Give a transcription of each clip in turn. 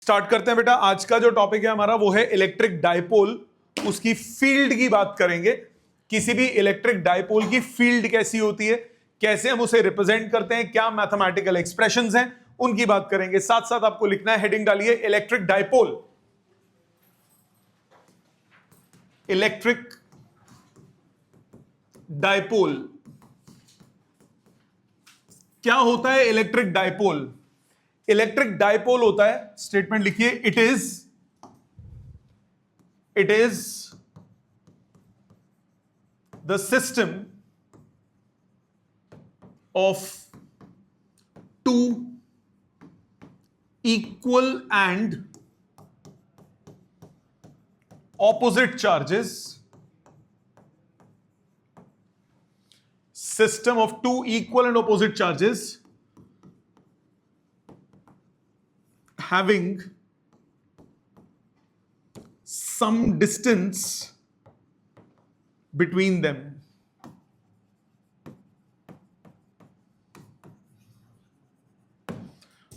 Start करते हैं बेटा। आज का जो टॉपिक है हमारा वो है इलेक्ट्रिक डायपोल। उसकी फील्ड की बात करेंगे। किसी भी इलेक्ट्रिक डायपोल की फील्ड कैसी होती है, कैसे हम उसे रिप्रेजेंट करते हैं, क्या मैथमेटिकल एक्सप्रेशंस हैं, उनकी बात करेंगे। साथ साथ आपको लिखना है, हेडिंग डालिए इलेक्ट्रिक डायपोल। इलेक्ट्रिक डायपोल क्या होता है? इलेक्ट्रिक डायपोल, इलेक्ट्रिक डायपोल होता है, स्टेटमेंट लिखिए, it is the system of two equal and opposite charges, system of two equal and opposite charges having some distance between them.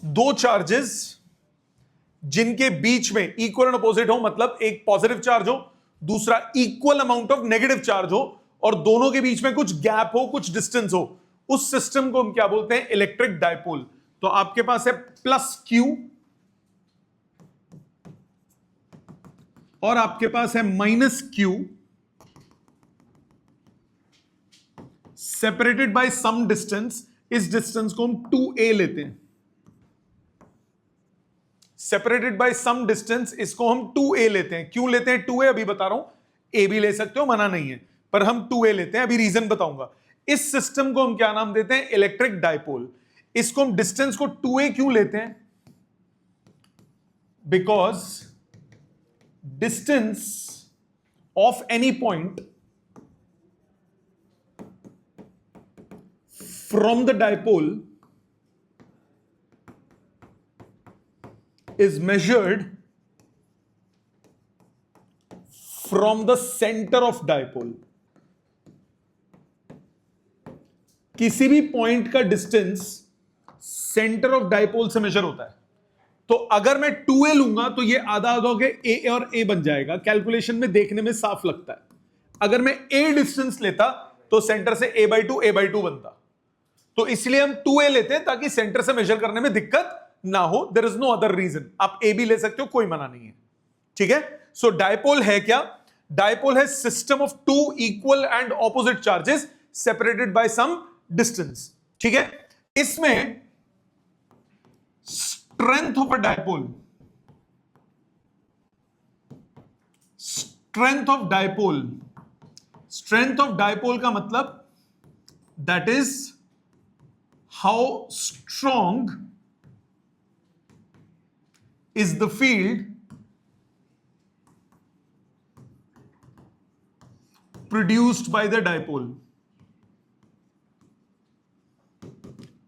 दो charges जिनके बीच में equal and opposite हो, मतलब एक positive charge हो, दूसरा equal amount of negative charge हो, और दोनों के बीच में कुछ गैप हो, कुछ डिस्टेंस हो, उस सिस्टम को हम क्या बोलते हैं? Electric dipole. तो आपके पास है प्लस क्यू और आपके पास है minus Q, separated by some distance. इस डिस्टेंस को हम 2a लेते हैं। सेपरेटेड बाय सम डिस्टेंस, इसको हम 2a लेते हैं। क्यों लेते हैं 2a? अभी बता रहा हूं। a भी ले सकते हो, मना नहीं है, पर हम 2a लेते हैं, अभी रीजन बताऊंगा। इस सिस्टम को हम क्या नाम देते हैं? Electric dipole. इसको हम डिस्टेंस को 2a क्यों लेते हैं? Because distance of any point from the dipole is measured from the center of dipole. किसी भी पॉइंट का डिस्टेंस सेंटर ऑफ डायपोल से मेजर होता है। तो अगर मैं 2a लूंगा तो ये आधा आधा होके a और a बन जाएगा, कैलकुलेशन में देखने में साफ लगता है। अगर मैं a डिस्टेंस लेता तो सेंटर से a/2 बनता। तो इसलिए हम 2a लेते हैं ताकि सेंटर से मेजर करने में दिक्कत ना हो। There is no other reason. आप ए भी ले सकते हो, कोई मना नहीं है, ठीक है। सो डायपोल है क्या? डायपोल है system of two equal and opposite charges separated by some distance, ठीक है। इसमें strength of a dipole, strength of dipole, strength of dipole का मतलब that is how strong is the field produced by the dipole.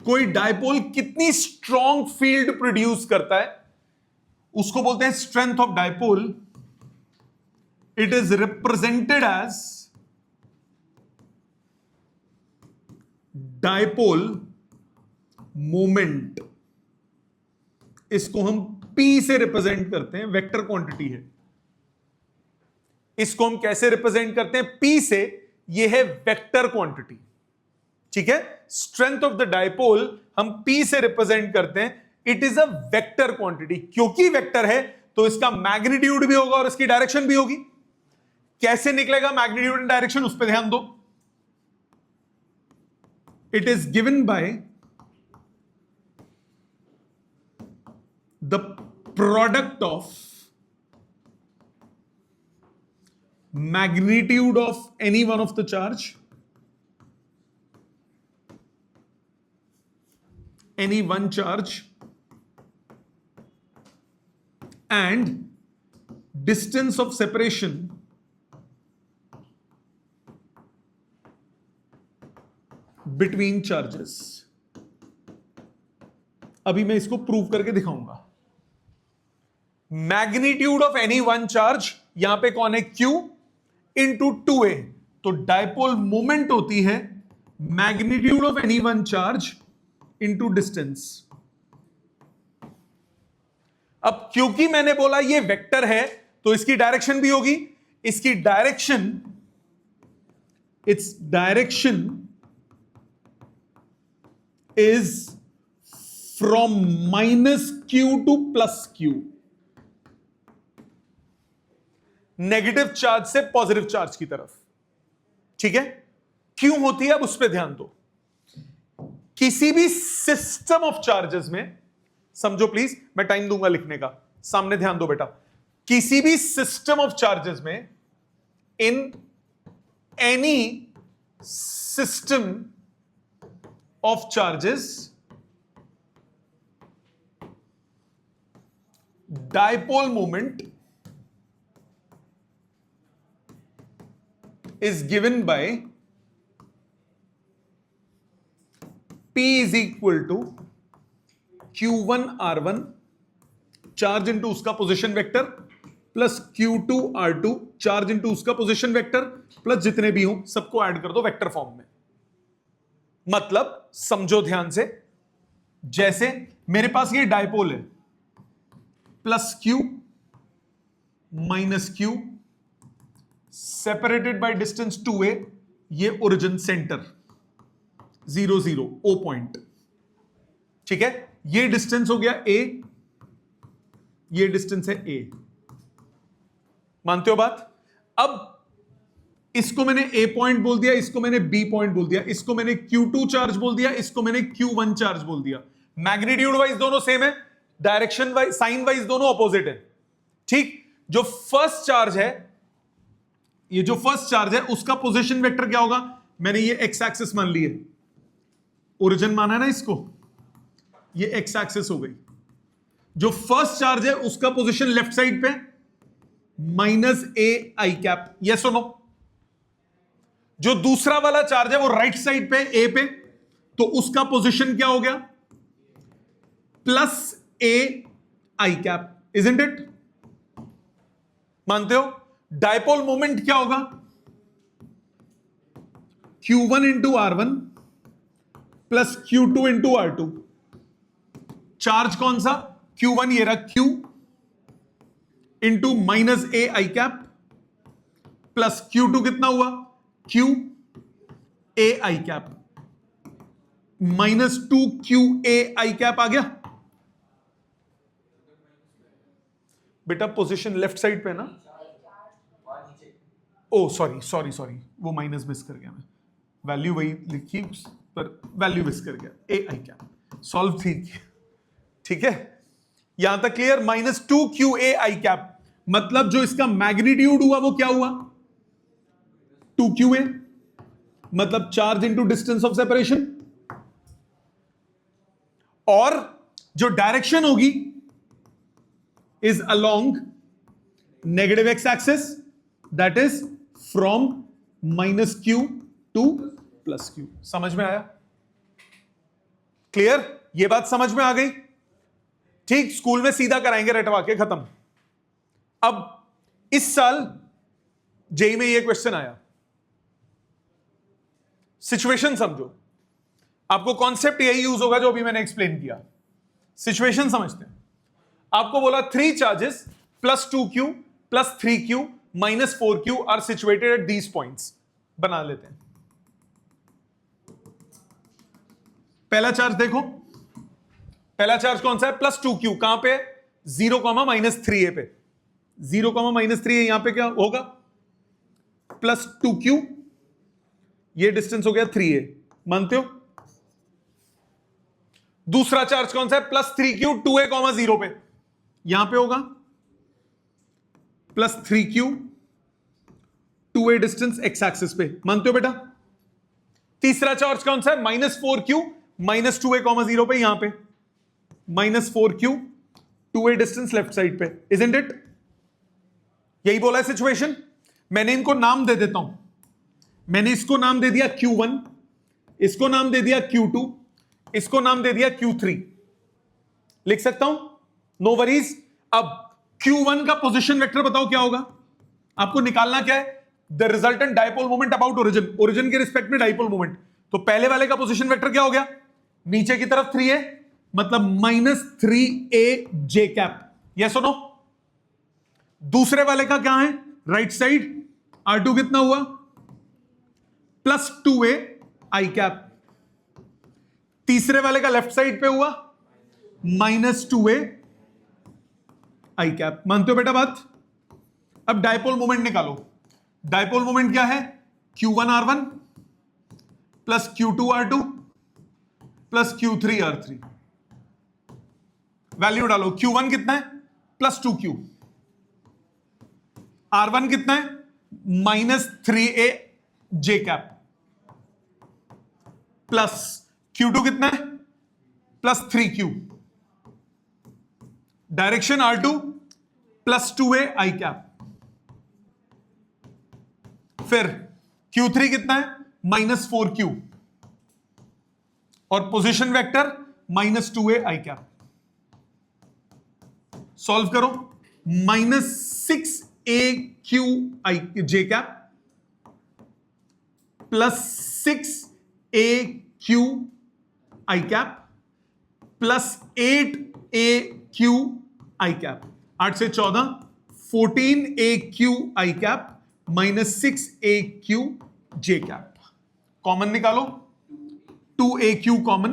कोई dipole कितनी strong field produce करता है उसको बोलते हैं strength of dipole. It is represented as dipole moment. इसको हम P से रिप्रेजेंट करते हैं, वेक्टर क्वांटिटी है। इसको हम कैसे रिप्रेजेंट करते हैं? P से। यह है वेक्टर क्वांटिटी, ठीक है। स्ट्रेंथ ऑफ द डायपोल हम P से रिप्रेजेंट करते हैं। It is a vector quantity. क्योंकि वेक्टर है तो इसका मैग्नीट्यूड भी होगा और इसकी डायरेक्शन भी होगी। कैसे निकलेगा मैग्नीट्यूड एंड डायरेक्शन, उस पर ध्यान दो। It is given by the product of magnitude of any one of the charge, any one charge, and distance of separation between charges. अभी मैं इसको प्रूव करके दिखाऊंगा। Magnitude of any one charge, यहां पे कौन है? Q into 2a। तो डायपोल मोमेंट होती है magnitude of any one charge into distance. अब क्योंकि मैंने बोला ये वेक्टर है तो इसकी डायरेक्शन भी होगी, इसकी direction, its direction is from -q to +q, negative charge से पॉजिटिव चार्ज की तरफ। ठीक है, क्यों होती है अब उस पर ध्यान दो। किसी भी सिस्टम ऑफ चार्जेस में, समझो प्लीज, मैं टाइम दूंगा लिखने का, सामने ध्यान दो बेटा। किसी भी सिस्टम ऑफ चार्जेस में, in any system of charges, dipole moment is given by P is equal to Q1 R1 charge into उसका position vector plus Q2 R2 charge into उसका पोजिशन वेक्टर प्लस जितने भी हो सबको add कर दो vector form में। मतलब समझो ध्यान से, जैसे मेरे पास ये डायपोल है, +q -q separated by distance 2a, ये ओरिजिन सेंटर 0 0 O पॉइंट। ठीक है, ये डिस्टेंस हो गया a, ये डिस्टेंस है a, मानते हो बात। अब इसको मैंने a पॉइंट बोल दिया, इसको मैंने b पॉइंट बोल दिया, इसको मैंने q2 चार्ज बोल दिया, इसको मैंने q1 चार्ज बोल दिया। मैग्नीट्यूड वाइज दोनों सेम है, डायरेक्शन वाइज, साइन वाइज दोनों अपोजिट है। ठीक, जो फर्स्ट चार्ज है, ये जो फर्स्ट चार्ज है उसका पोजीशन वेक्टर क्या होगा, मैंने ये एक्स एक्सिस मान ली है, ओरिजिन माना है ना इसको, ये एक्स एक्सिस हो गई। जो फर्स्ट चार्ज है उसका पोजीशन लेफ्ट साइड पे -a_i, यस और नो। जो दूसरा वाला चार्ज है वो राइट साइड पे a पे, तो उसका पोजीशन क्या हो गया, +a_i, इजंट इट। मानते हो? डायपोल मोमेंट क्या होगा, Q1 into R1 plus Q2 into R2। Charge कौन सा, Q1 ये रहा, Q into -a_i plus Q2 कितना हुआ, Q_a_i, -2QA_i आ गया बेटा। पोजीशन लेफ्ट साइड पे ना, ओ सॉरी, वो माइनस मिस कर गया मैं, वैल्यू वही लिखी पर वैल्यू मिस कर गया, a_i, सॉल्व ठीक है, यहां तक क्लियर। -2QA_i, मतलब जो इसका मैग्नीट्यूड हुआ वो क्या हुआ, 2QA, मतलब charge into distance of separation, और जो डायरेक्शन होगी is along negative X axis, that is from -q to +q। समझ में आया? क्लियर? ये बात समझ में आ गई? ठीक, स्कूल में सीधा कराएंगे रटवा के, खत्म। अब इस साल जेई में ये क्वेश्चन आया, सिचुएशन समझो, आपको कॉन्सेप्ट यही यूज होगा जो अभी मैंने एक्सप्लेन किया। सिचुएशन समझते हैं। आपको बोला 3 charges +2q +3q -4q are situated at these points. बना लेते हैं। पहला चार्ज देखो, पहला चार्ज कौन सा है, +2q, कहां पे, 0, -3a पे, 0, -3a, यहां पे क्या होगा, +2q, ये डिस्टेंस हो गया 3a, मानते हो? दूसरा चार्ज कौन सा है, +3q 2a, 0 पे, यहां पे होगा +3q 2a distance x axis पे, मानते हो बेटा? तीसरा चार्ज कौन सा है, -4q -2a, 0 पे, यहां पे -4q 2a distance left side पे, इजंट इट? यही बोला है सिचुएशन। मैंने इनको नाम दे देता हूं, मैंने इसको नाम दे दिया Q1, इसको नाम दे दिया Q2, इसको नाम दे दिया Q3, लिख सकता हूं, नो वरीज। अब Q1 का पोजीशन वेक्टर बताओ क्या होगा, आपको निकालना क्या है, the resultant dipole moment about origin, origin के रिस्पेक्ट में डायपोल मोमेंट। तो पहले वाले का पोजीशन वेक्टर क्या हो गया, नीचे की तरफ 3a, मतलब -3aj, यस और नो? दूसरे वाले का क्या है? राइट साइड R2 कितना हुआ? प्लस 2a आई कैप। तीसरे वाले का लेफ्ट साइड पे हुआ माइनस 2a आई कैप। मानते हो बेटा बात? अब डायपोल मोमेंट निकालो। डायपोल मोमेंट क्या है? Q1 R1 plus Q2 R2 plus Q3 R3। Value डालो। Q1 कितना है? Plus 2Q। R1 कितना है? माइनस 3a जे कैप प्लस Q2 कितना है? Plus 3Q। Direction R2 plus 2a आई कैप। फिर Q3 कितना है? माइनस 4Q और पोजीशन वेक्टर माइनस 2a आई कैप। सॉल्व करो। माइनस 6aq आई जे कैप प्लस 6aq आई कैप प्लस 8aq आई cap. 8 से 14 14aq आई cap minus 6aq जे cap. Common निकालो। 2aq common,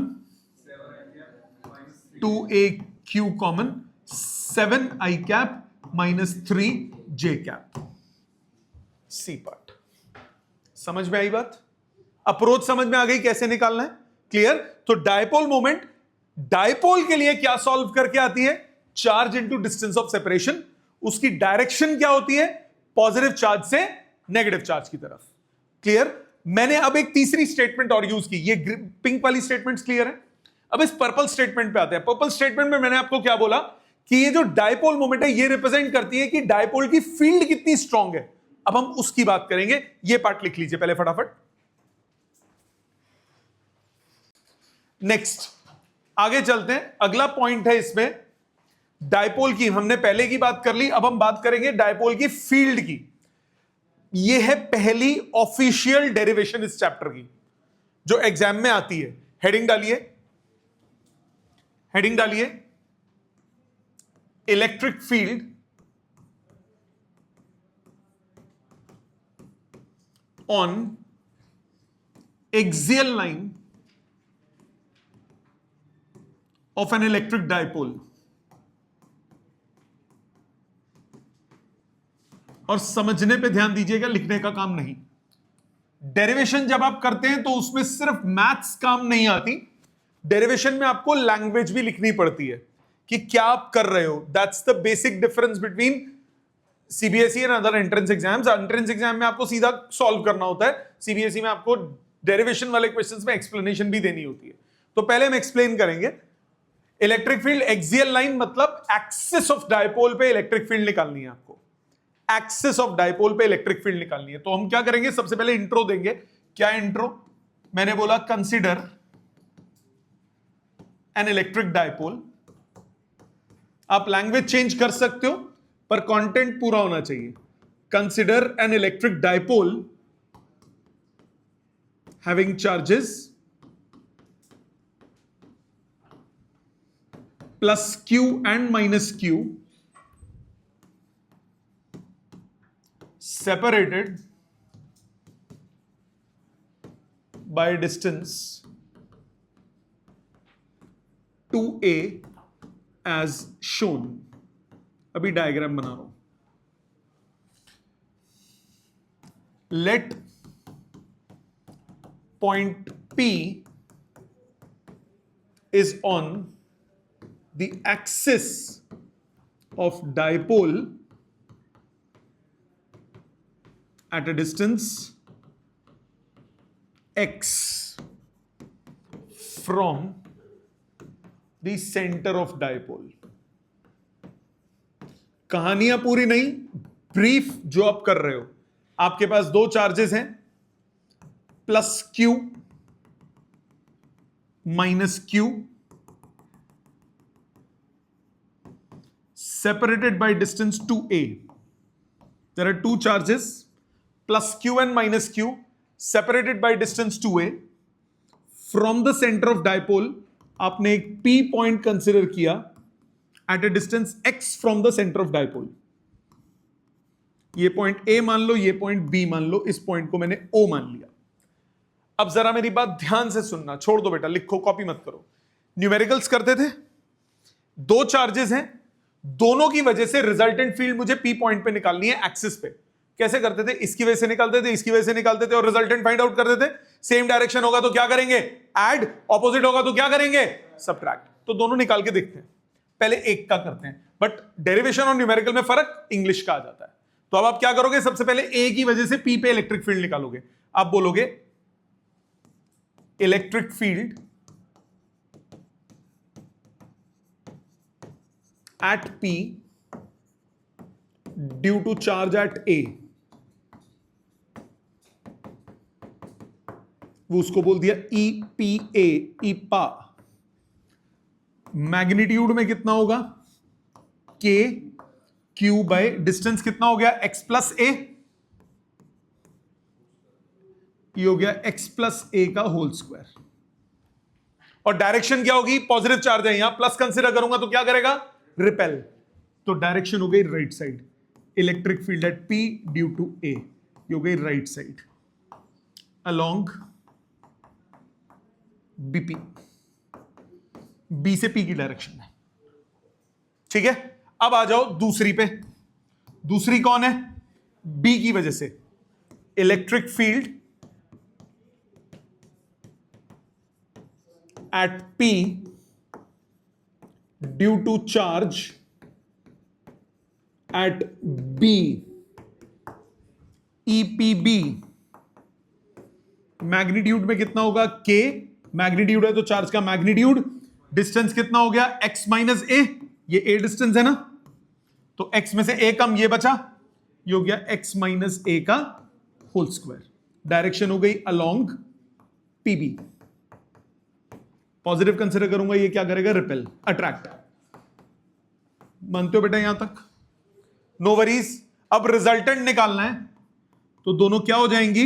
2aq common, 7 आई cap minus 3 जे cap. C part समझ में आई बात? Approach समझ में आ गई कैसे निकालना है? क्लियर? तो डायपोल मोमेंट, डायपोल के लिए क्या सॉल्व करके आती है? Charge into distance of separation. उसकी डायरेक्शन क्या होती है? पॉजिटिव चार्ज से नेगेटिव चार्ज की तरफ। क्लियर? मैंने अब एक तीसरी स्टेटमेंट और यूज की। ये पिंक वाली स्टेटमेंट्स क्लियर है? अब इस पर्पल स्टेटमेंट पे आते हैं। पर्पल स्टेटमेंट में मैंने आपको क्या बोला कि ये जो डायपोल मोमेंट है ये रिप्रेजेंट करती है कि डायपोल की फील्ड कितनी स्ट्रांग है। अब हम उसकी बात करेंगे। ये पार्ट लिख लीजिए पहले फटाफट। नेक्स्ट आगे चलते हैं। अगला पॉइंट है इसमें डायपोल की। हमने पहले की बात कर ली, अब हम बात करेंगे डायपोल की फील्ड की। यह है पहली ऑफिशियल डेरिवेशन इस चैप्टर की जो एग्जाम में आती है। हेडिंग डालिए, हेडिंग डालिए, electric field on axial line of an electric dipole। और समझने पे ध्यान दीजिएगा, लिखने का काम नहीं। डेरिवेशन जब आप करते हैं तो उसमें सिर्फ मैथ्स काम नहीं आती, डेरिवेशन में आपको लैंग्वेज भी लिखनी पड़ती है कि क्या आप कर रहे हो। That's the basic difference between CBSE and other entrance exams. Entrance exam में आपको सीधा सॉल्व करना होता है, सीबीएसई में आपको डेरिवेशन वाले क्वेश्चंस में एक्सप्लेनेशन भी देनी होती है। तो पहले हम एक्सप्लेन करेंगे। इलेक्ट्रिक फील्ड एक्सियल लाइन मतलब एक्सिस ऑफ डायपोल पे इलेक्ट्रिक फील्ड निकालनी है आपको। एक्सिस ऑफ डायपोल पे इलेक्ट्रिक फील्ड निकालनी है। तो हम क्या करेंगे? सबसे पहले इंट्रो देंगे। क्या इंट्रो? मैंने बोला कंसीडर एन इलेक्ट्रिक डायपोल। आप लैंग्वेज चेंज कर सकते हो पर कंटेंट पूरा होना चाहिए। Consider an electric dipole having charges plus Q and minus Q separated by distance 2a as shown। अभी डायग्राम बना रहा हूं। Let point P is on the axis of dipole at a distance x from the center of dipole। कहानियां पूरी नहीं, brief जो आप कर रहे हो। आपके पास दो चार्जेस हैं, plus Q minus Q, separated by distance 2a। There are two charges, plus Q and minus Q, separated by distance 2a from the center of dipole। आपने एक P पॉइंट कंसिडर किया at a distance x from the centre of dipole. ये पॉइंट A मान लो, ये point B मान लो, इस point को मैंने O मान लिया। अब जरा मेरी बात ध्यान से सुनना, छोड़ दो बेटा, लिखो, कॉपी मत करो। न्यूमेरिकल्स करते थे, दो चार्जेस हैं, दोनों की वजह से रिजल्टेंट फील्ड मुझे P पॉइंट पे निकालनी है एक्सिस पे। कैसे करते थे? इसकी वजह से निकालते थे, इसकी वजह से निकालते थे और रिजल्टेंट फाइंड आउट करते थे। सेम डायरेक्शन होगा तो क्या करेंगे? ऐड। ऑपोजिट होगा तो क्या करेंगे? सबट्रैक्ट। तो दोनों निकाल के देखते हैं। पहले एक का करते हैं, बट डेरिवेशन और न्यूमेरिकल में फर्क इंग्लिश का आ जाता है। तो अब आप क्या करोगे? सबसे पहले ए की वजह से पी पे इलेक्ट्रिक फील्ड निकालोगे। आप बोलोगे electric field at P due to charge at A, वो उसको बोल दिया ई पी ए, ईपा। मैग्नीट्यूड में कितना होगा? के क्यू बाय डिस्टेंस कितना हो गया? x प्लस ए, ये हो गया x प्लस ए का होल स्क्वायर। और डायरेक्शन क्या होगी? पॉजिटिव चार्ज है, यहां प्लस कंसीडर करूंगा तो क्या करेगा? रिपेल। तो डायरेक्शन हो गई right side. Electric field at P due to A, ये हो गई right side along BP। B से P की डायरेक्शन है, ठीक है। अब आ जाओ दूसरी पे। दूसरी कौन है? B की वजह से electric field at P due to charge at B, EPB। Magnitude में कितना होगा? K। मैग्नीट्यूड है तो चार्ज का मैग्नीट्यूड। डिस्टेंस कितना हो गया? x माइनस ए, ये a डिस्टेंस है ना, तो x में से a कम, ये बचा, ये हो गया x माइनस ए का होल स्क्वायर। डायरेक्शन हो गई अलोंग PB। पॉजिटिव कंसीडर करूंगा, ये क्या करेगा? Repel, attract. मानते हो बेटा यहां तक? No worries. अब रिजल्टेंट निकालना है तो दोनों क्या हो जाएंगी?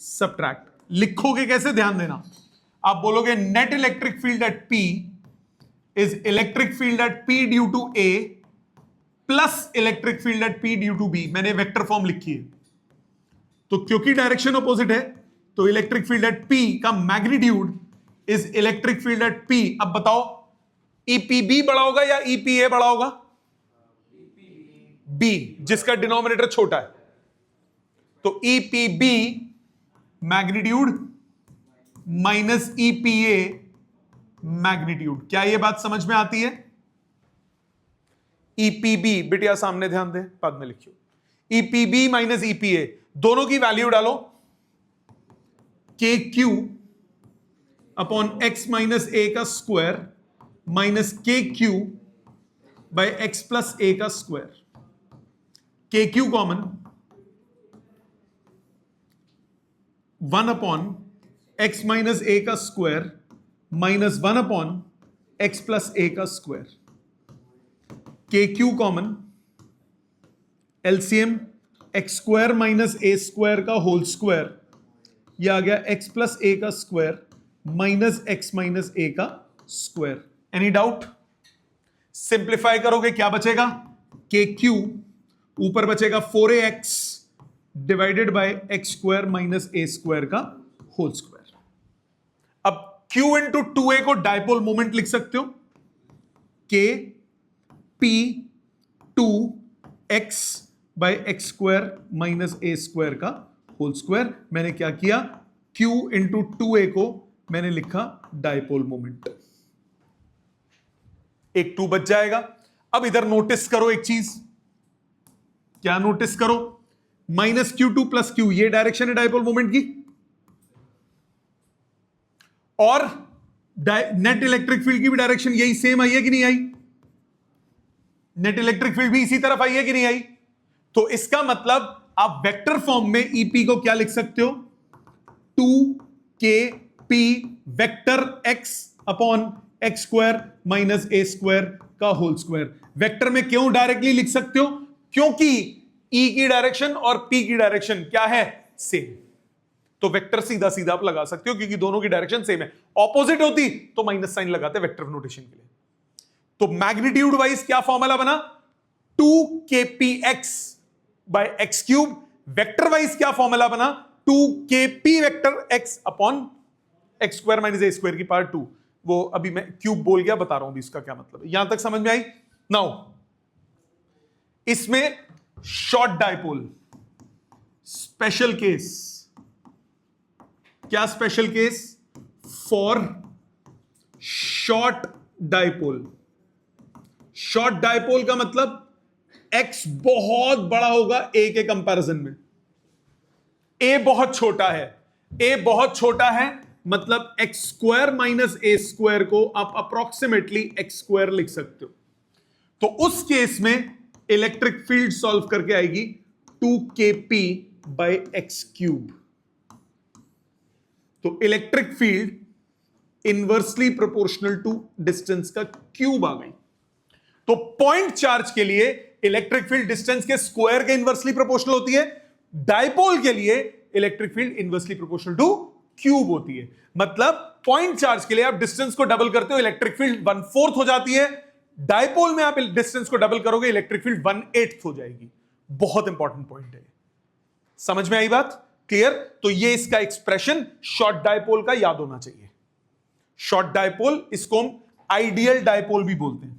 सबट्रैक्ट। लिखोगे कैसे? ध्यान देना। आप बोलोगे net electric field at P is electric field at P due to A plus electric field at P due to B। मैंने वेक्टर फॉर्म लिखी है, तो क्योंकि डायरेक्शन अपोजिट है तो इलेक्ट्रिक फील्ड एट P का magnitude is electric field at P। अब बताओ EPB बड़ा होगा या EPA बड़ा होगा? B, जिसका डिनोमिनेटर छोटा है। तो EPB magnitude minus EPA magnitude. क्या ये बात समझ में आती है? EPB बिटिया सामने ध्यान दे, बाद में लिखियो। EPB माइनस EPA, दोनों की वैल्यू डालो। KQ upon x minus A का square minus KQ by x plus A का square. KQ common, 1 upon x minus A का square minus 1 upon x plus A का square. KQ common, LCM x square minus A square का whole square, यह आ गया x plus A का square minus x minus A का square. Any doubt? Simplify करोगे क्या बचेगा? KQ ऊपर बचेगा 4ax divided by x square minus A square का होल स्क्वायर। अब Q इंटू 2a को डायपोल मोमेंट लिख सकते हो, K P 2x by x square minus A square का होल स्क्वायर। मैंने क्या किया? Q इंटू 2a को मैंने लिखा डायपोल मोमेंट। एक 2 बच जाएगा। अब इधर नोटिस करो एक चीज। क्या नोटिस करो? माइनस Q2 प्लस Q, ये डायरेक्शन है डायपोल मोमेंट की, और नेट इलेक्ट्रिक फील्ड की भी डायरेक्शन यही सेम आई है कि नहीं आई? नेट इलेक्ट्रिक फील्ड भी इसी तरफ आई है कि नहीं आई? तो इसका मतलब आप वेक्टर फॉर्म में ईपी को क्या लिख सकते हो? 2kp vector x upon x square minus A square का होल स्क्वायर। वेक्टर में क्यों डायरेक्टली लिख सकते हो? क्योंकि E की डायरेक्शन और P की डायरेक्शन क्या है? सेम। तो वेक्टर सीधा सीधा आप लगा सकते हो क्योंकि दोनों की डायरेक्शन सेम है। ऑपोजिट होती तो माइनस साइन लगाते वेक्टर नोटेशन के लिए। तो मैग्नीट्यूड वाइज क्या फॉर्मूला बना, 2kpx by x cube. Vector wise क्या फॉर्मूला बना, 2kp vector x upon x square minus A square की पावर 2। वो अभी मैं क्यूब बोल गया, बता रहा हूं भी इसका क्या मतलब है। यहां तक समझ में आई। नाउ इसमें शॉर्ट डायपोल स्पेशल केस, क्या special case, for short dipole. Short dipole का मतलब x बहुत बड़ा होगा a के कंपैरिजन में, a बहुत छोटा है, a बहुत छोटा है मतलब x square minus A square को आप अप्रोक्सीमेटली एक्स स्क्वायर लिख सकते हो। तो उस केस में इलेक्ट्रिक फील्ड सॉल्व करके आएगी 2kp बाय एक्स क्यूब। तो electric field inversely proportional to distance का क्यूब आ गई। तो पॉइंट चार्ज के लिए इलेक्ट्रिक फील्ड डिस्टेंस के स्क्वायर के इनवर्सली प्रोपोर्शनल होती है, डायपोल के लिए electric field inversely proportional to cube होती है। मतलब पॉइंट चार्ज के लिए आप डिस्टेंस को डबल करते हो, इलेक्ट्रिक फील्ड 1/4 हो जाती है। डायपोल में आप डिस्टेंस को डबल करोगे, इलेक्ट्रिक फील्ड 1/8 हो जाएगी। बहुत इंपॉर्टेंट पॉइंट है, समझ में आई बात, क्लियर। तो ये इसका एक्सप्रेशन शॉर्ट डायपोल का याद होना चाहिए। शॉर्ट डायपोल, इसको हम आइडियल डायपोल भी बोलते हैं।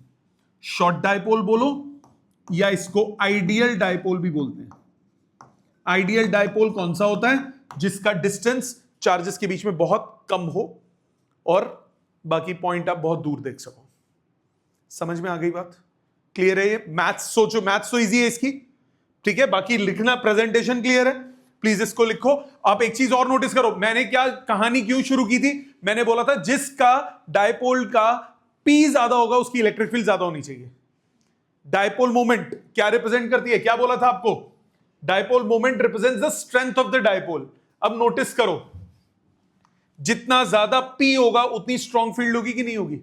शॉर्ट डायपोल बोलो या इसको आइडियल डायपोल भी बोलते हैं। आइडियल डायपोल कौन सा होता है, जिसका डिस्टेंस चार्जेस के बीच में बहुत कम हो और बाकी पॉइंट आप बहुत दूर देख सको। समझ में आ गई बात, क्लियर है। ये मैथ्स सोचो, मैथ्स तो इजी है इसकी, ठीक है। बाकी लिखना, प्रेजेंटेशन क्लियर है, प्लीज इसको लिखो। आप एक चीज और नोटिस करो, मैंने क्या कहानी क्यों शुरू की थी, मैंने बोला था जिसका डायपोल का पी ज्यादा होगा उसकी इलेक्ट्रिक फील्ड ज्यादा होनी चाहिए। डायपोल मोमेंट क्या रिप्रेजेंट करती है, क्या बोला था आपको, dipole moment represents the strength of the dipole. अब नोटिस करो, जितना ज्यादा पी होगा उतनी स्ट्रॉन्ग फील्ड होगी कि नहीं होगी।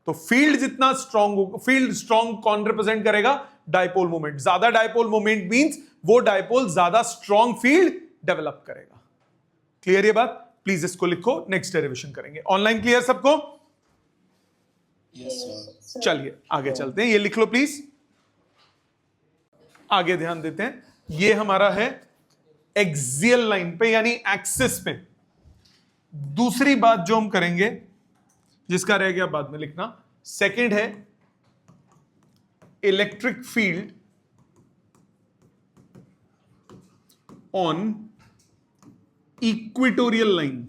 तो फील्ड जितना स्ट्रॉन्ग होगा, फील्ड स्ट्रॉन्ग कौन रिप्रेजेंट करेगा, डायपोल मोमेंट। ज्यादा डायपोल मोमेंट मींस वो डायपोल ज्यादा स्ट्रॉन्ग फील्ड डेवलप करेगा। क्लियर ये बात, प्लीज इसको लिखो, नेक्स्ट डेरिवेशन करेंगे। ऑनलाइन क्लियर सबको, यस। चलिए आगे चलते हैं, ये लिख लो प्लीज। आगे ध्यान देते हैं, ये हमारा है एक्सियल लाइन पे यानी एक्सिस पे। दूसरी बात जो हम करेंगे, जिसका रह गया बाद में लिखना, सेकंड है electric field on equatorial line.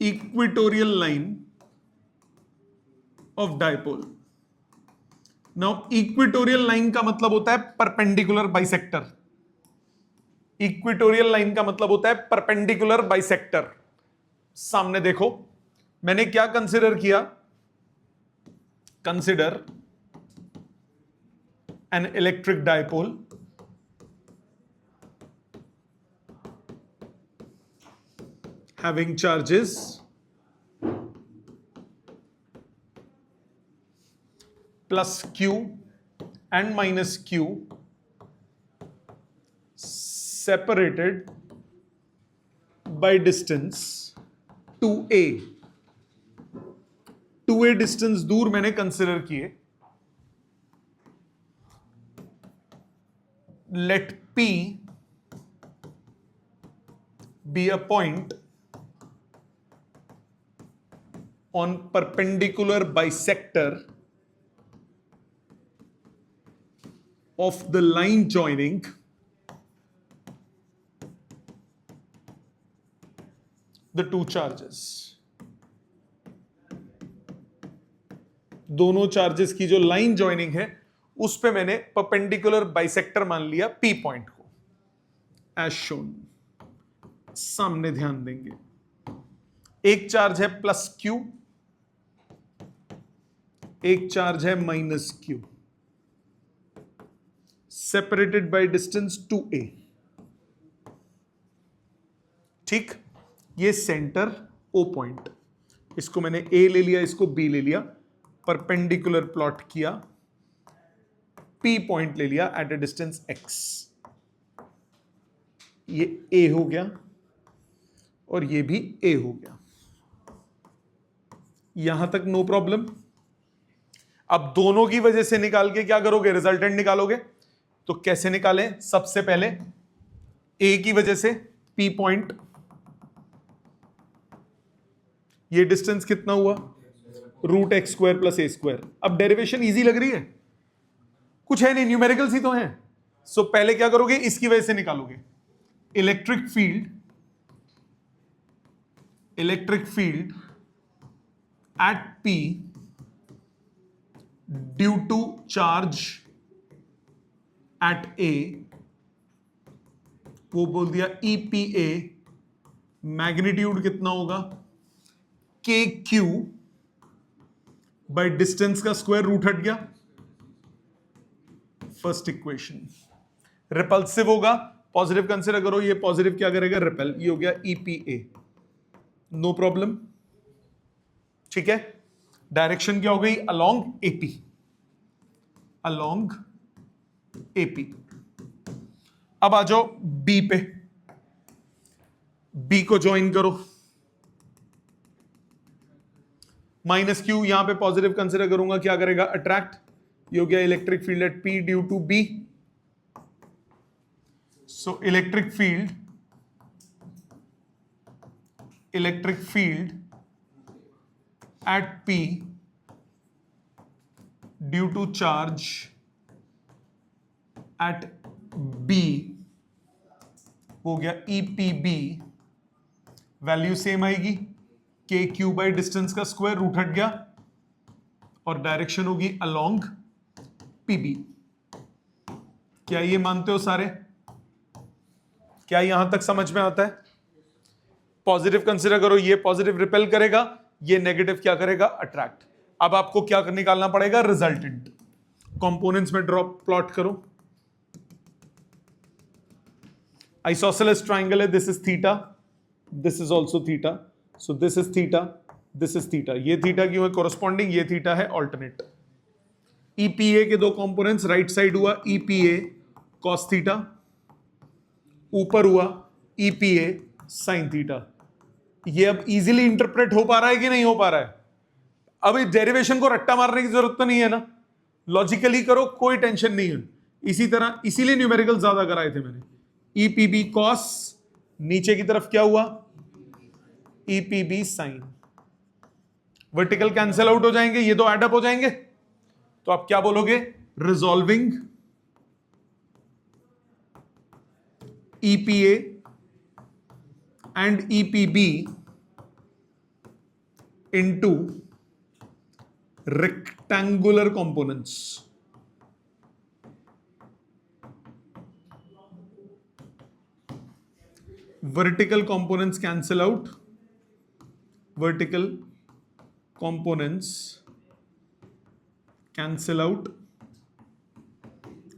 Equatorial line of dipole. Now equatorial line का मतलब होता है परपेंडिकुलर बाइसेक्टर। इक्वेटोरियल लाइन का मतलब होता है परपेंडिकुलर बाइसेक्टर। सामने देखो, मैंने क्या कंसिडर किया, consider an electric dipole having charges plus q and minus q separated by distance 2a। 2a distance दूर मैंने कंसिडर किए। let p be a point on perpendicular bisector of the line joining the two charges। दोनों charges की जो line joining है उस पे मैंने परपेंडिकुलर बाइसेक्टर मान लिया P पॉइंट को, एज शोन। सामने ध्यान देंगे, एक चार्ज है प्लस Q, एक चार्ज है minus Q, separated by distance 2a। ठीक, ये सेंटर O पॉइंट, इसको मैंने A ले लिया, इसको B ले लिया, परपेंडिकुलर प्लॉट किया, P पॉइंट ले लिया एट अ डिस्टेंस x। ये A हो गया और ये भी A हो गया। यहां तक नो प्रॉब्लम। अब दोनों की वजह से निकाल के क्या करोगे, रिजल्टेंट निकालोगे। तो कैसे निकालें, सबसे पहले ए की वजह से पी पॉइंट, ये डिस्टेंस कितना हुआ, रूट एक्स स्क्वायर प्लस ए स्क्वायर। अब डेरिवेशन इजी लग रही है, कुछ है नहीं, न्यूमेरिकल्स ही तो हैं। सो पहले क्या करोगे, इसकी वजह से निकालोगे। Electric field at P due to charge at A, वो बोल दिया EPA, मैग्नीट्यूड कितना होगा, KQ बाय डिस्टेंस का स्क्वायर रूट हट गया, फर्स्ट इक्वेशन। रिपल्सिव होगा, पॉजिटिव कंसीडर करो, ये पॉजिटिव क्या करेगा, रिपेल, ये हो गया EPA, नो प्रॉब्लम। ठीक है, डायरेक्शन क्या हो गई, अलोंग AP। अब आ जाओ बी पे, बी को ज्वाइन करो, माइनस क्यू, यहां पे पॉजिटिव कंसीडर करूंगा, क्या करेगा, अट्रैक्ट, ये हो गया electric field at P due to B. So electric field at P due to charge at B हो गया EPB, वैल्यू सेम आएगी, KQ बाई डिस्टेंस का स्क्वायर रूट हट गया, और डायरेक्शन होगी अलोंग PB। क्या ये मानते हो सारे, क्या यहां तक समझ में आता है। पॉजिटिव कंसीडर करो, ये पॉजिटिव रिपेल करेगा, ये नेगेटिव क्या करेगा, अट्रैक्ट। अब आपको क्या निकालना पड़ेगा, रिजल्टेंट। कंपोनेंट्स में ड्रॉप प्लॉट करो, आइसोसेलेस ट्राइंगल है, this is theta, this is also theta, so this is theta, this is theta, ये थीटा क्यों है कोरस्पॉन्डिंग, ये थीटा है ऑल्टरनेट। EPA के दो कंपोनेंट्स, राइट साइड हुआ EPA cos थीटा, ऊपर हुआ EPA sin थीटा। ये अब इजीली इंटरप्रेट हो पा रहा है कि नहीं हो पा रहा है। अब इस डेरिवेशन को रट्टा मारने की जरूरत तो नहीं है ना, लॉजिकली करो, कोई टेंशन नहीं है। इसी तरह, इसीलिए न्यूमेरिकल ज्यादा कराए थे मैंने। EPB cos, नीचे की तरफ क्या हुआ, EPB sin, vertical cancel out हो जाएंगे, ये दो एडअप हो जाएंगे, तो आप क्या बोलोगे, resolving EPA and EPB into rectangular components। Vertical components cancel out, vertical components cancel out,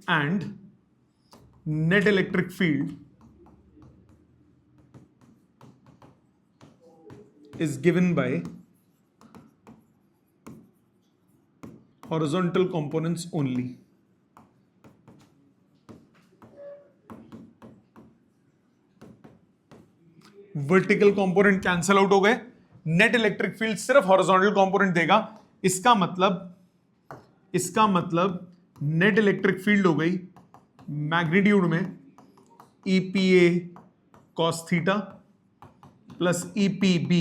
and net electric field is given by horizontal components only। Vertical component cancel out हो गए, नेट इलेक्ट्रिक फील्ड सिर्फ horizontal component देगा। इसका मतलब net electric field हो गई magnitude में EPA cos theta plus EPB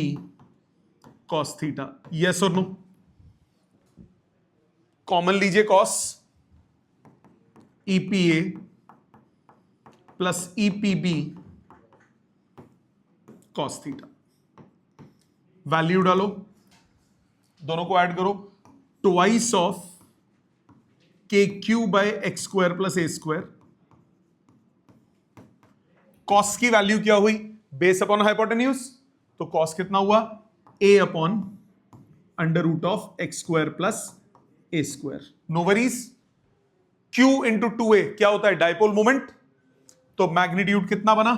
cos theta. Yes और नो, कॉमन लीजिए, cos EPA plus EPB cos theta, value डालो, दोनों को ऐड करो, twice of KQ by x square plus A square. Cos की वैल्यू क्या हुई, बेस अपॉन हाइपोटेन्यूज, तो कॉस कितना हुआ, A upon under root of x square plus A square. No worries. Q into 2A क्या होता है, डाइपोल मोमेंट, तो मैग्नीट्यूड कितना बना,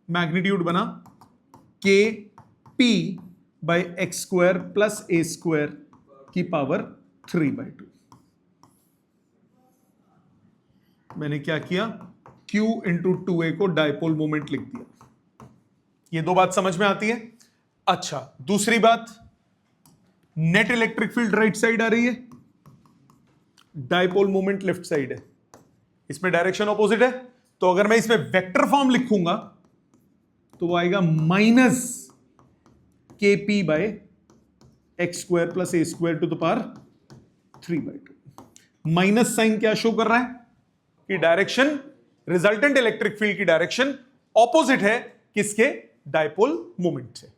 मैग्नीट्यूड बना KP by x square plus A square की पावर 3/2। मैंने क्या किया, Q इंटू 2A को डाइपोल मोमेंट लिख दिया। ये दो बात समझ में आती है। अच्छा, दूसरी बात, net electric field right side आ रही है, डाइपोल मोमेंट लेफ्ट साइड है, इसमें डायरेक्शन ऑपोजिट है, तो अगर मैं इसमें वेक्टर फॉर्म लिखूंगा तो वो आएगा minus k p by x square plus A square to the power 3/2। Minus sign क्या शो कर रहा है कि डायरेक्शन, रिजल्टेंट इलेक्ट्रिक फील्ड की डायरेक्शन ऑपोजिट है किसके, डाइपोल मोमेंट से।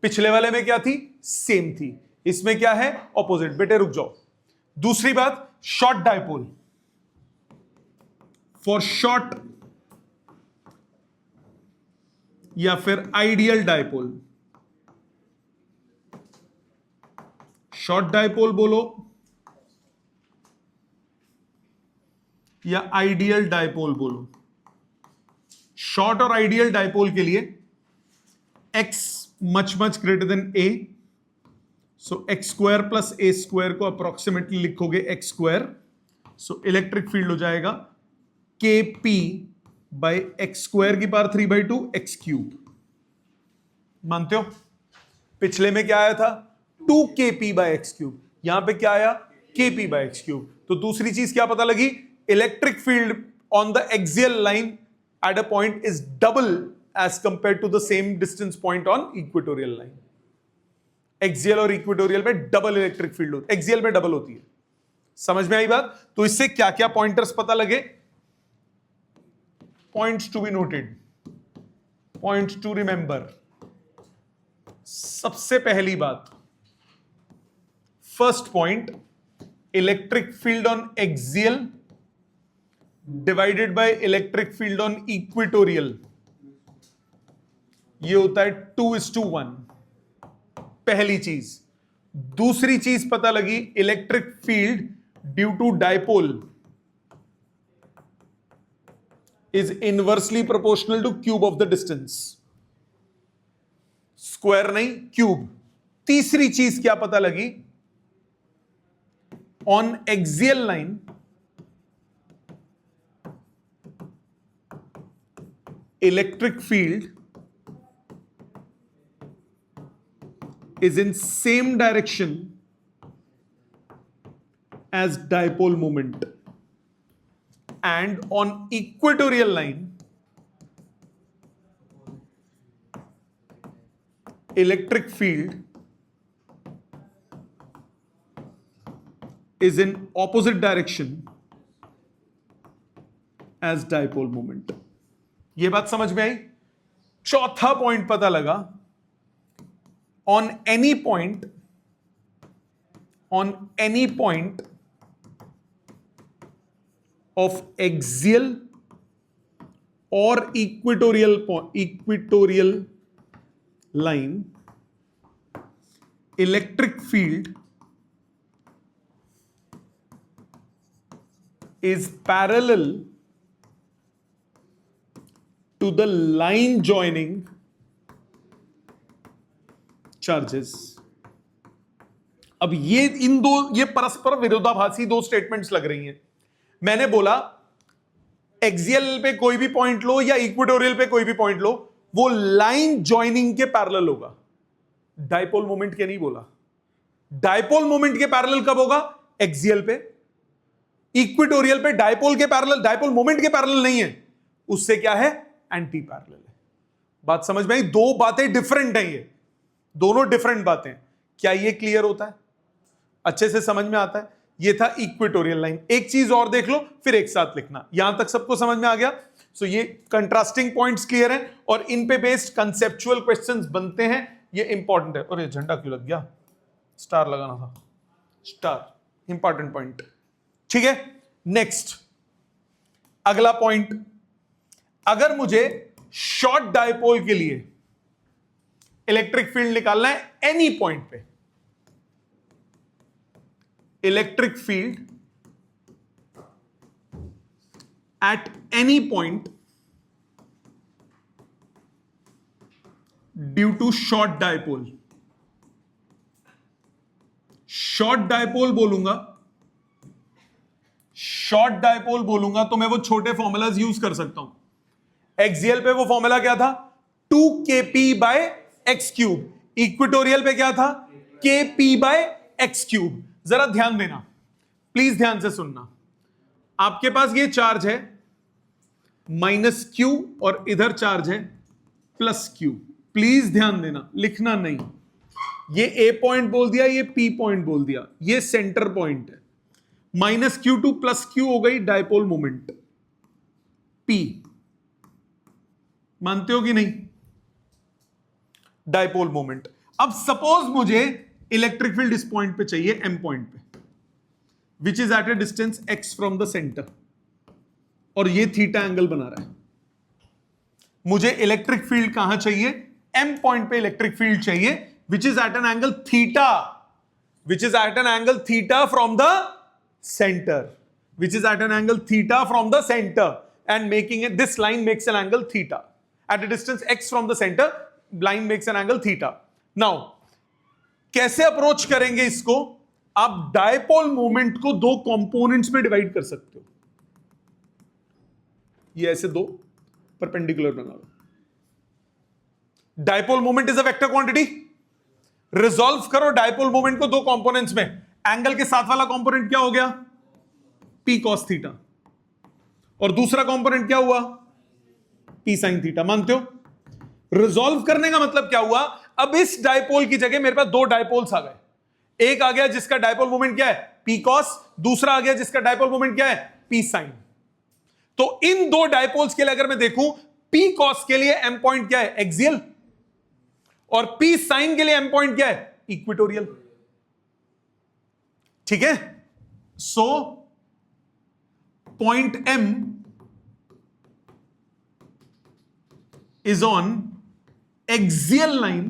पिछले वाले में क्या थी, सेम थी, इसमें क्या है, ऑपोजिट। बेटे रुक जाओ, दूसरी बात, शॉर्ट डाइपोल, फॉर शॉर्ट या फिर आइडियल डाइपोल, शॉर्ट डाइपोल बोलो या आइडियल डाइपोल बोलो, शॉर्ट और आइडियल डाइपोल के लिए x much much greater than a, so x square plus A square को अप्रोक्सीमेटली लिखोगे एक्स स्क्वायर, सो इलेक्ट्रिक फील्ड हो जाएगा के पी बाई एक्स स्क्वायर की पावर 3/2 एक्स क्यूब। मानते हो? पिछले में क्या आया था, 2kp बाई एक्स क्यूब, यहां पे क्या आया, kp बाई एक्स क्यूब। तो दूसरी चीज क्या पता लगी, electric field on the axial line at a point is double as compare to the same distance point on equatorial line. Axial और इक्वेटोरियल में डबल इलेक्ट्रिक फील्ड होती है, एक्सियल में डबल होती है। समझ में आई बात? तो इससे क्या क्या पॉइंटर्स पता लगे, points to be noted, points to remember. सबसे पहली बात, first point, electric field on axial divided by electric field on equatorial, ये होता है 2:1, पहली चीज। दूसरी चीज पता लगी, electric field due to dipole is inversely proportional to cube of the distance, square नहीं, क्यूब। तीसरी चीज क्या पता लगी, on axial line electric field is in same direction as dipole moment, and on equatorial line electric field is in opposite direction as dipole moment। ये बात समझ में आई? चौथा पॉइंट पता लगा, on any point of axial or equatorial line, electric field is parallel to the line joining charges. अब ये परस्पर विरोधाभासी दो स्टेटमेंट्स लग रही हैं। मैंने बोला एक्सियल पे कोई भी पॉइंट लो या इक्वेटोरियल पे कोई भी पॉइंट लो, वो लाइन जॉइनिंग के पैरेलल होगा। डाइपोल मोमेंट के नहीं बोला। डाइपोल मोमेंट के पैरेलल कब होगा? एक्सियल पे। इक्वेटोरियल पे डाइपोल के पैरेलल, डाइपोल मोमेंट के पैरेलल नहीं है, उससे क्या है, एंटी पैरेलल है। बात समझ में आई? दो बातें डिफरेंट हैं, ये दोनों डिफरेंट बातें। क्या ये क्लियर होता है? अच्छे से समझ में आता है? ये था इक्वेटोरियल लाइन। एक चीज और देख लो, फिर एक साथ लिखना। यहां तक सबको समझ में आ गया? सो ये कंट्रास्टिंग पॉइंट्स क्लियर हैं और इन पे बेस्ड कंसेप्चुअल क्वेश्चंस बनते हैं, ये इंपॉर्टेंट है। और ये झंडा क्यों लग गया? स्टार लगाना था, स्टार, इंपॉर्टेंट पॉइंट। ठीक है, नेक्स्ट अगला पॉइंट, अगर मुझे शॉर्ट डाइपोल के लिए इलेक्ट्रिक फील्ड निकालना है एनी पॉइंट पे, electric field at any point due to short dipole, short dipole बोलूंगा, शॉर्ट डाइपोल बोलूंगा तो मैं वो छोटे फॉर्मूलाज यूज कर सकता हूं। एक्सियल पे वो फॉर्मूला क्या था? 2kp by x cube. Equatorial पे क्या था? kp by x cube. जरा ध्यान देना, प्लीज ध्यान से सुनना। आपके पास ये चार्ज है माइनस क्यू और इधर चार्ज है प्लस क्यू। प्लीज ध्यान देना, लिखना नहीं। ये ए पॉइंट बोल दिया, ये पी पॉइंट बोल दिया, ये सेंटर पॉइंट है। Minus q to plus q हो गई डायपोल मोमेंट पी। मानते हो कि नहीं? Dipole moment. अब सपोज मुझे इलेक्ट्रिक फील्ड इस पॉइंट पे चाहिए, एम पॉइंट पे, which is at a distance x from the centre, और ये थीटा एंगल बना रहा है। मुझे इलेक्ट्रिक फील्ड कहां चाहिए? एम पॉइंट पे इलेक्ट्रिक फील्ड चाहिए, which is at an angle theta, which is at an angle theta from the centre, which is at an angle theta from the center and making it, this line makes an angle theta at a distance x from the center, line makes an angle theta. Now कैसे approach करेंगे इसको? आप dipole moment को दो components में divide कर सकते हो। ये ऐसे दो परपेंडिकुलर बना लो। Dipole moment is a vector quantity. Resolve करो डायपोल मोमेंट को दो कंपोनेंट्स में। एंगल के साथ वाला कंपोनेंट क्या हो गया? पी कॉस थीटा, और दूसरा कंपोनेंट क्या हुआ? P sine theta. मानते हो? रिजॉल्व करने का मतलब क्या हुआ? अब इस डायपोल की जगह मेरे पास दो डायपोल्स आ गए। एक आ गया जिसका डायपोल मोमेंट क्या है? P cos. दूसरा आ गया जिसका डायपोल मोमेंट क्या है? P sine. तो इन दो डायपोल्स के लिए अगर मैं देखूं, पी कॉस के लिए एम पॉइंट क्या है? एक्सियल। और पी साइन के लिए एम पॉइंट क्या है? इक्वेटोरियल। ठीक है? सो point M is on axial line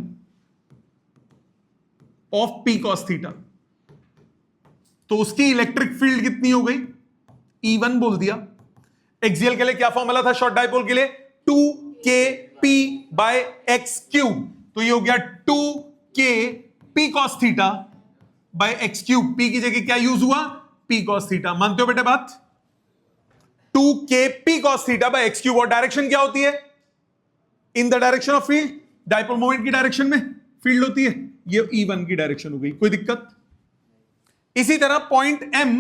of P cos theta. तो उसकी इलेक्ट्रिक फील्ड कितनी हो गई? E1 बोल दिया। एक्सियल के लिए क्या फॉर्मूला था शॉर्ट डायपोल के लिए? 2kp by x cube. तो ये हो गया 2kp cos theta by x cube. p की जगह क्या यूज हुआ? p cos theta. मानते हो बेटे बात? 2kp cos theta by x cube. और डायरेक्शन क्या होती है? In the direction of field. Dipole moment की डायरेक्शन में फील्ड होती है। ये E1 की डायरेक्शन हो गई। कोई दिक्कत? इसी तरह point M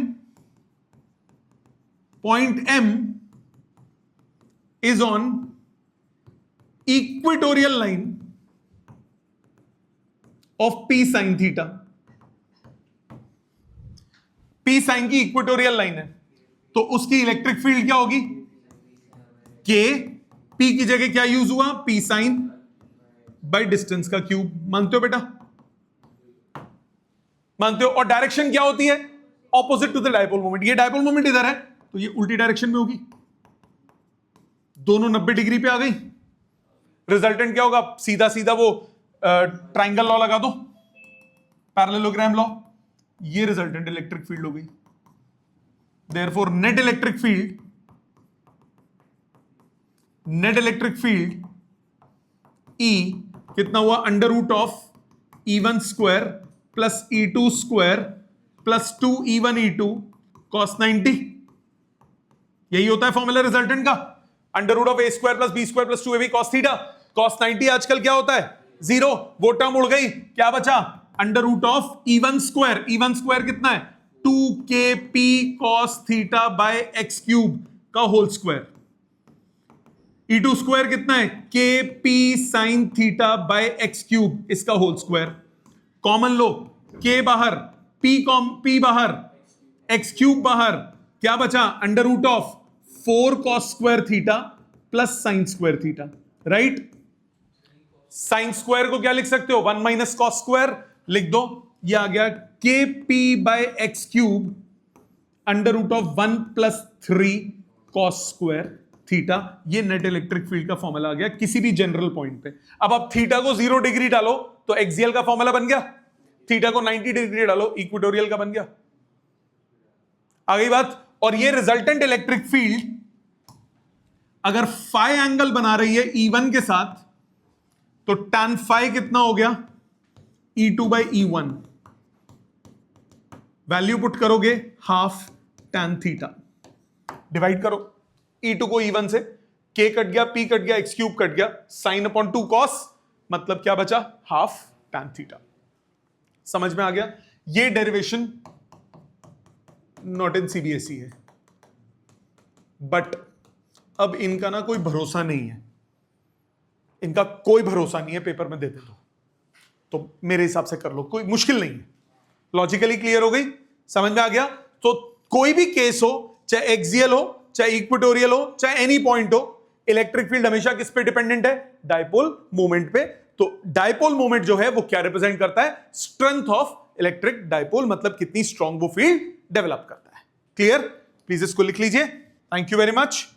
is on equatorial line of P sin theta. P sin की इक्वेटोरियल लाइन है, तो उसकी इलेक्ट्रिक फील्ड क्या होगी? K। P की जगह क्या यूज हुआ? P साइन बाय डिस्टेंस का क्यूब। मानते हो बेटा? मानते हो? और डायरेक्शन क्या होती है? Opposite to the dipole moment. ये डायपोल मोमेंट इधर है, तो ये उल्टी डायरेक्शन में होगी। दोनों 90 डिग्री पे आ गई। रिजल्टेंट क्या होगा? सीधा सीधा वो ट्राइंगल लॉ लगा दो, पैरेललोग्राम लॉ। ये रिजल्टेंट इलेक्ट्रिक फील्ड हो गई। Therefore, net electric field E कितना हुआ? Under root of E1 square plus E2 square plus 2E1 E2 cos 90। यही होता है फॉर्मूला रिजल्टेंट का। Under root of a square plus b square plus 2ab cos theta. cos 90 आजकल क्या होता है? 0। वो टर्म उड़ गई, क्या बचा? Under root of E1 square. E1 square कितना है? 2kp cos theta by x cube का होल स्क्वायर। E2 स्क्वायर कितना है? kp sin theta by x cube, इसका होल स्क्वायर। कॉमन लो, k बाहर, p बाहर, एक्स क्यूब बाहर, क्या बचा? Under root of 4 cos square theta plus sine square theta. Right? Sine square को क्या लिख सकते हो? 1 माइनस कॉस स्क्वायर लिख दो। ये आ गया kp by x cube under root of 1 plus 3 cos square theta. ये नेट इलेक्ट्रिक फील्ड का फॉर्मूला आ गया किसी भी जनरल पॉइंट पे। अब आप थीटा को 0 डिग्री डालो तो एक्सियल का फॉर्मूला बन गया। थीटा को 90 डिग्री डालो, इक्वेटोरियल का बन गया। आ गई बात? और ये रिजल्टेंट इलेक्ट्रिक फील्ड अगर फाई एंगल बना रही है E1 के साथ, तो tan फाई कितना हो गया? E2 by E1। Value put करोगे हाफ tan थीटा, डिवाइड करो E2 को E1 से, k कट गया, p कट गया, x क्यूब कट गया, साइन अपॉन 2 cos, मतलब क्या बचा? Half tan theta. समझ में आ गया? ये डेरिवेशन नॉट इन सीबीएसई है, बट अब इनका ना कोई भरोसा नहीं है, इनका कोई भरोसा नहीं है, पेपर में देते तो मेरे हिसाब से कर लो, कोई मुश्किल नहीं है। लॉजिकली क्लियर हो गई, समझ में आ गया? तो कोई भी केस हो, चाहे एक्सियल हो, चाहे इक्वेटोरियल हो, चाहे एनी पॉइंट हो, इलेक्ट्रिक फील्ड हमेशा किस पे डिपेंडेंट है? डायपोल मोमेंट पे। तो डायपोल मोमेंट जो है वो क्या रिप्रेजेंट करता है? स्ट्रेंथ ऑफ इलेक्ट्रिक डायपोल, मतलब कितनी स्ट्रॉन्ग वो फील्ड डेवलप करता है। क्लियर? प्लीज इसको लिख लीजिए। Thank you very much.